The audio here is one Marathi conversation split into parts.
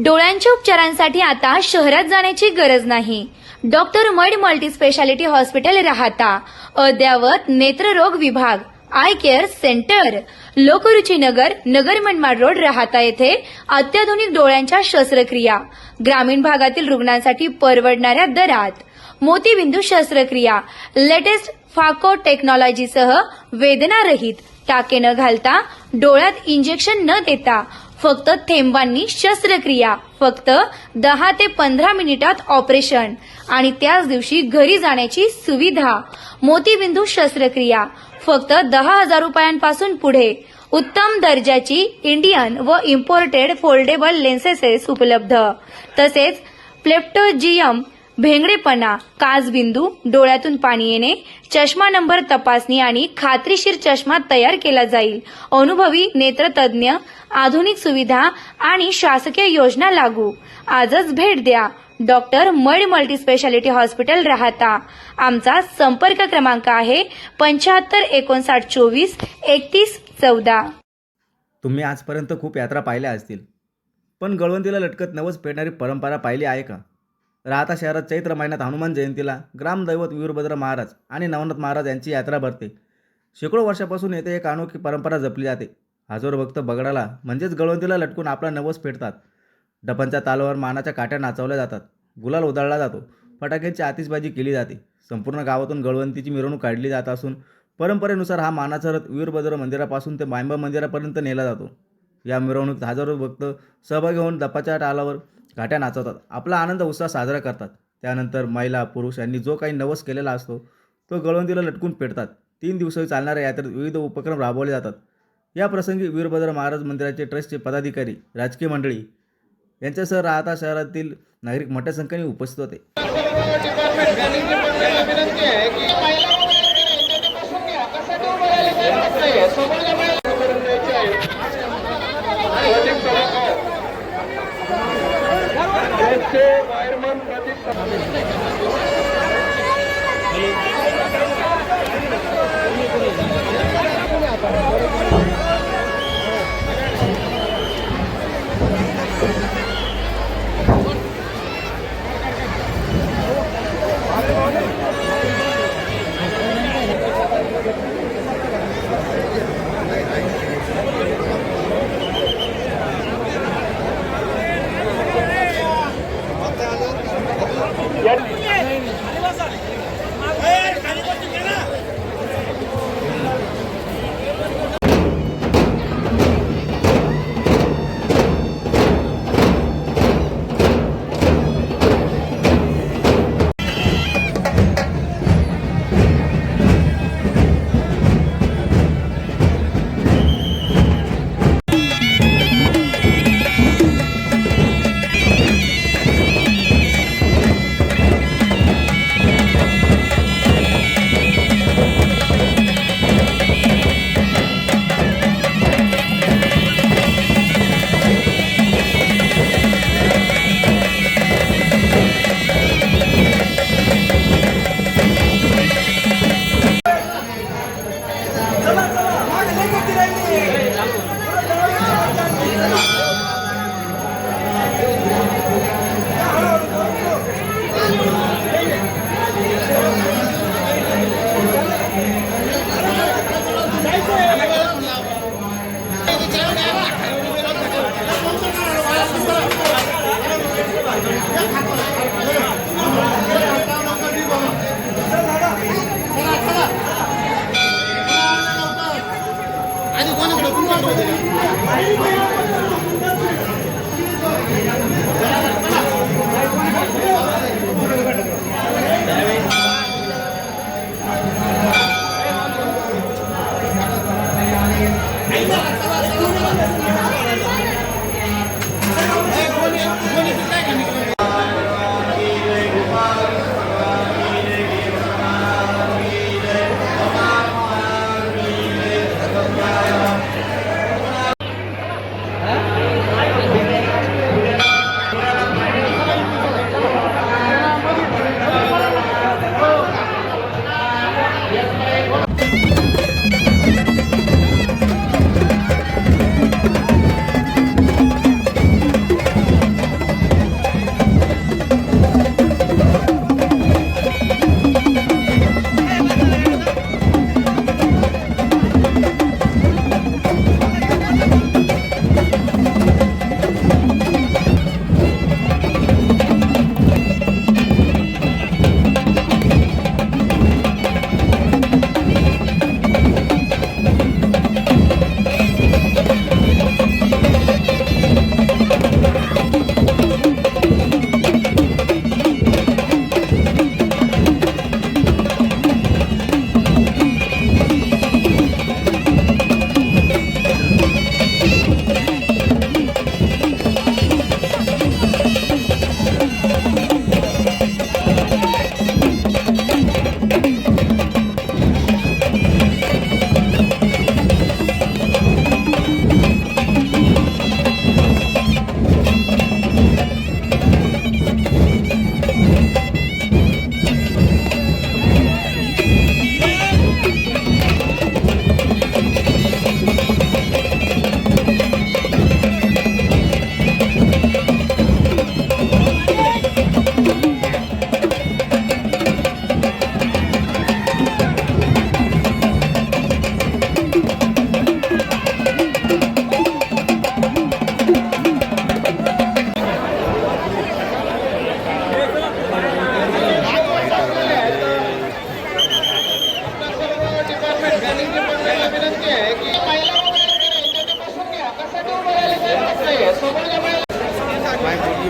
डोळ्यांच्या उपचारांसाठी आता शहरात जाण्याची गरज नाही. Doctor mud multi speciality hospital राहता. अद्ययावत नेत्ररोग विभाग, I care centre, Lokruchi Nagar, Nagar Manmad road राहता येथे अत्याधुनिक डोळ्यांच्या शस्त्रक्रिया, ग्रामीण भागातील रुग्णांसाठी परवडणाऱ्या दरात, मोतीबिंदू शस्त्रक्रिया, लेटेस्ट फाको टेक्नॉलॉजीसह वेदनारहित, टाके न घालता, डोळ्यात इंजेक्शन न देता, फक्त थेंबांनी शस्त्रक्रिया, फक्त 10 ते 15 मिनिटात ऑपरेशन आणि त्याच दिवशी घरी जाण्याची सुविधा. मोतीबिंदू शस्त्रक्रिया फक्त 10,000 रुपयांपासून पुढे. उत्तम दर्जाची इंडियन व इम्पोर्टेड फोल्डेबल लेन्सेस उपलब्ध. तसेच प्लेप्टोजियम, भेंगडेपणा, काचबिंदू, डोळ्यातून पाणी येणे, चष्मा नंबर तपासणी आणि खात्रीशीर चष्मा तयार केला जाईल. अनुभवी नेत्रतज्ञ, आधुनिक सुविधा आणि शासकीय योजना लागू. आजच भेट द्या. Doctor mud multi speciality hospital राहता. आमचा संपर्क क्रमांक आहे 75 59 24 31 14. तुम्ही आजपर्यंत खूप यात्रा पाहिल्या असतील, पण गळवंतीला लटकत नवस पेटणारी परंपरा पाहिली आहे का? राहता शहरात चैत्र महिन्यात हनुमान जयंतीला ग्रामदैवत वीरभद्र महाराज आणि नवनाथ महाराज यांची यात्रा भरते. शेकडो वर्षापासून येथे एक अनोखी परंपरा जपली जाते. हजारो भक्त बगडाला म्हणजेच गळवंतीला लटकून आपला नवस फेडतात. डपांच्या तालावर मानाच्या काट्या नाचवल्या जातात, गुलाल उधळला जातो, फटाक्यांची आतिषबाजी केली जाते. संपूर्ण गावातून गळवंतीची मिरवणूक काढली जात असून परंपरेनुसार हा मानाचा रथ वीरभद्र मंदिरापासून ते मायंबा मंदिरापर्यंत नेला जातो. या मिरवणुकीत हजारो भक्त सहभागी होऊन दपाच्या तालावर घाट्या नाचवतात, आपला आनंद उत्साह साजरा करतात. त्यानंतर महिला पुरुष यांनी जो काही नवस केलेला असतो तो गळवंतीला लटकून पेटतात. 3 दिवसांनी चालणाऱ्या यात्रेत विविध उपक्रम राबवले जातात. या प्रसंगी वीरभद्र महाराज मंदिराचे ट्रस्टचे पदाधिकारी, राजकीय मंडळी यांच्यासह राहता शहरातील नागरिक मोठ्या संख्येने उपस्थित होते.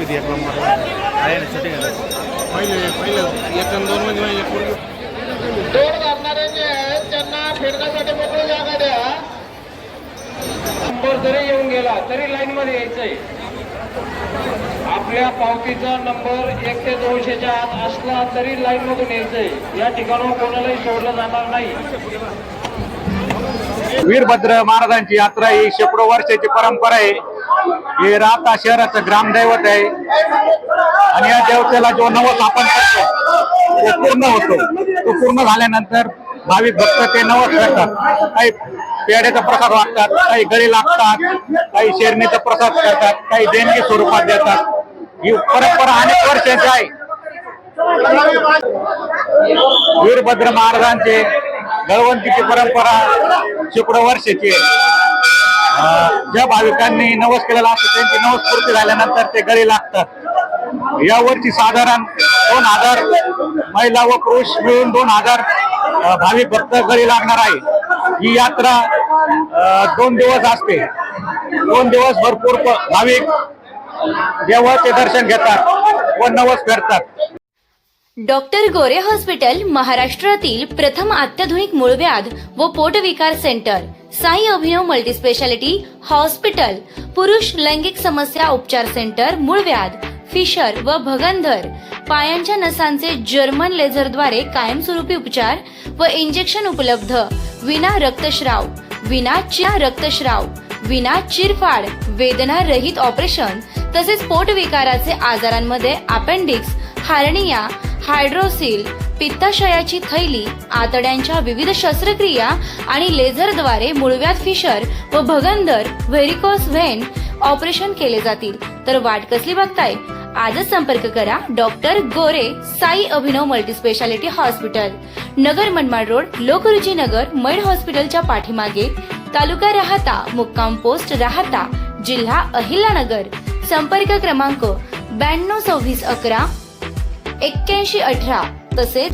किती एक नंबर आहे ना शूटिंग पहिलं 1 आणि 2 मध्ये माझी एक पोरगी दोन करणारे जे आहेत त्यांना फिरण्यासाठी मोकळी जागा द्या. नंबर जरी येऊन गेला तरी लाईन मध्ये यायचंय. आपल्या पावतीचा नंबर 1 ते 200च्या आत असला तरी लाईन मधून यायचंय. या ठिकाणावर कोणालाही सोडलं जाणार नाही. वीरभद्र महाराजांची यात्रा ही शेकडो वर्षाची परंपरा आहे. हे राहता शहराचं ग्रामदैवत आहे आणि या देवतेला जो नवस आपण करतो तो पूर्ण होतो. तो पूर्ण झाल्यानंतर भाविक भक्त ते नवस करतात. काही पेढ्याचा प्रसाद वाटतात, काही गळी लागतात, काही शेरणीचा प्रसाद करतात, काही देणगी स्वरूपात देतात. ही परंपरा अनेक वर्षांची आहे. वीरभद्र महाराजांचे गळवंतीची परंपरा शेकडो वर्षाची आहे. ज्या भाविकांनी नवस केलेला असतो त्यांची नवस पूर्ती झाल्यानंतर ते गळी लागतात. यावर्षी साधारण 2000 महिला व पुरुष मिळून 2000 भाविक भक्त गळी लागणार आहे. ही यात्रा 2 दिवस असते. 2 दिवस भरपूर भाविक देवाचे दर्शन घेतात व नवस करतात. डॉक्टर गोरे हॉस्पिटल महाराष्ट्रातील प्रथम अत्याधुनिक मूळव्याध व पोटविकार सेंटर, साई अभिनव मल्टीस्पेशालिटी हॉस्पिटल, पुरुष लैंगिक समस्या उपचार सेंटर, मूळव्याध, फिशर व भगंदर, पायांच्या नसांचे जर्मन लेझरद्वारे कायमस्वरूपी उपचार व इंजेक्शन उपलब्ध, विना रक्तस्राव, विना चिरफाड, वेदना रहित ऑपरेशन तसेच पोटविकाराचे आजारांमध्ये अपेंडिक्स, हार्निया, हायड्रोसिल, पित्ताशयाची थैली, आतड्यांच्या विविध शस्त्रक्रिया आणि लेझरद्वारे मूळव्याध, फिशर व भगंदर, व्हेरिकोस व्हेन ऑपरेशन केले जातील. तर वाट कसली बघताय? आजच संपर्क करा डॉक्टर गोरे साई अभिनव multispeciality hospital, Nagar Manmad road, Lokruchi नगर, मैड हॉस्पिटलच्या पाठीमागे, तालुका राहाता, मुक्काम पोस्ट राहाता, जिल्हा अहिल्यानगर. संपर्क क्रमांक 922611 8118 तसेच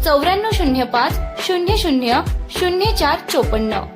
9405 00 0454.